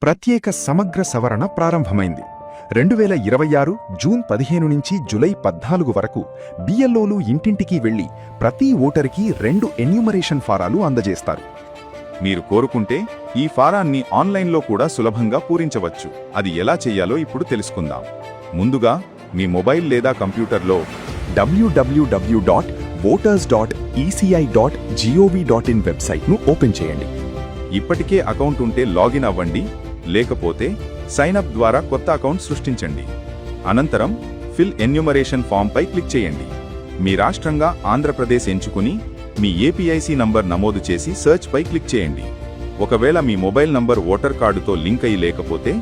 ప్రత్యేక సమగ్ర సవరణ ప్రారంభమైంది. 2026 జూన్ 15 నుంచి జూలై 14 వరకు బిఎల్ఓలు ఇంటింటికి వెళ్లి ప్రతి ఓటరుకి 2 ఎన్యూమరేషన్ ఫారాలు అందజేస్తారు. మీరు కోరుకుంటే ఈ ఫారాన్ని ఆన్లైన్లో కూడా సులభంగా పూరించవచ్చు. అది ఎలా చెయ్యాలో ఇప్పుడు తెలుసుకుందాం. ముందుగా మీ మొబైల్ లేదా కంప్యూటర్లో www.voters.eci.gov.in వెబ్సైట్ను ఓపెన్ చేయండి. ఇప్పటికే అకౌంట్ ఉంటే లాగిన్ అవ్వండి, లేకపోతే సైన్ అప్ ద్వారా కొత్త అకౌంట్ సృష్టించండి. అనంతరం ఫిల్ ఎన్యూమరేషన్ ఫామ్పై క్లిక్ చేయండి. మీ రాష్ట్రంగా ఆంధ్రప్రదేశ్ ఎంచుకుని మీ ఏపీఐసి నంబర్ నమోదు చేసి సెర్చ్ పై క్లిక్ చేయండి. ఒకవేళ మీ మొబైల్ నంబర్ ఓటర్ కార్డుతో లింక్ అయి లేకపోతే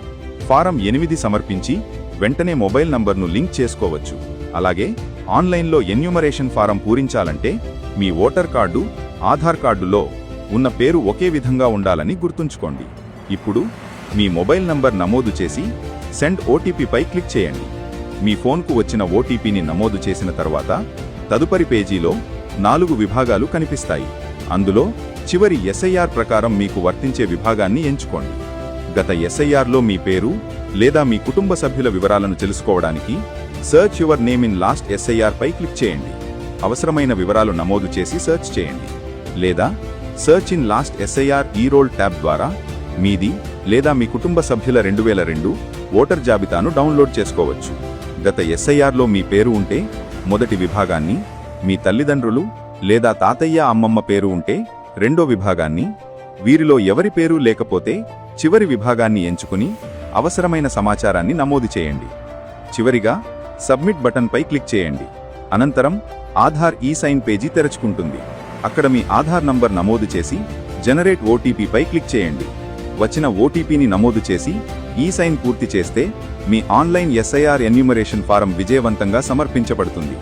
ఫారం 8 సమర్పించి వెంటనే మొబైల్ నంబర్ను లింక్ చేసుకోవచ్చు. అలాగే ఆన్లైన్లో ఎన్యూమరేషన్ ఫారం పూరించాలంటే మీ ఓటర్ కార్డు, ఆధార్ కార్డులో ఉన్న పేరు ఒకే విధంగా ఉండాలని గుర్తుంచుకోండి. ఇప్పుడు మీ మొబైల్ నంబర్ నమోదు చేసి సెండ్ ఓటీపీపై క్లిక్ చేయండి. మీ ఫోన్కు వచ్చిన ఓటీపీని నమోదు చేసిన తర్వాత తదుపరి పేజీలో 4 విభాగాలు కనిపిస్తాయి. అందులో చివరి ఎస్ఐఆర్ ప్రకారం మీకు వర్తించే విభాగాన్ని ఎంచుకోండి. గత ఎస్ఐఆర్లో మీ పేరు లేదా మీ కుటుంబ సభ్యుల వివరాలను తెలుసుకోవడానికి search your name in last SIR పై క్లిక్ చేయండి. అవసరమైన వివరాలు నమోదు చేసి సెర్చ్ చేయండి. లేదా search in last SIR e roll tab ద్వారా మీది లేదా మీ కుటుంబ సభ్యుల 2002 ఓటర్ జాబితాను డౌన్లోడ్ చేసుకోవచ్చు. గత ఎస్ఐఆర్లో మీ పేరు ఉంటే మొదటి విభాగాన్ని, మీ తల్లిదండ్రులు లేదా తాతయ్య అమ్మమ్మ పేరు ఉంటే రెండో విభాగాన్ని, వీరిలో ఎవరి పేరు లేకపోతే చివరి విభాగాన్ని ఎంచుకుని అవసరమైన సమాచారాన్ని నమోదు చేయండి. చివరిగా సబ్మిట్ బటన్పై క్లిక్ చేయండి. అనంతరం ఆధార్ ఈ-సైన్ పేజీ తెరుచుకుంటుంది. అక్కడ మీ ఆధార్ నంబర్ నమోదు చేసి జనరేట్ ఓటీపీపై క్లిక్ చేయండి. వచ్చిన ఓటీపీని నమోదు చేసి ఈ-సైన్ పూర్తి చేస్తే మీ ఆన్లైన్ ఎస్ఐఆర్ ఎన్యూమరేషన్ ఫారం విజయవంతంగా సమర్పించబడుతుంది.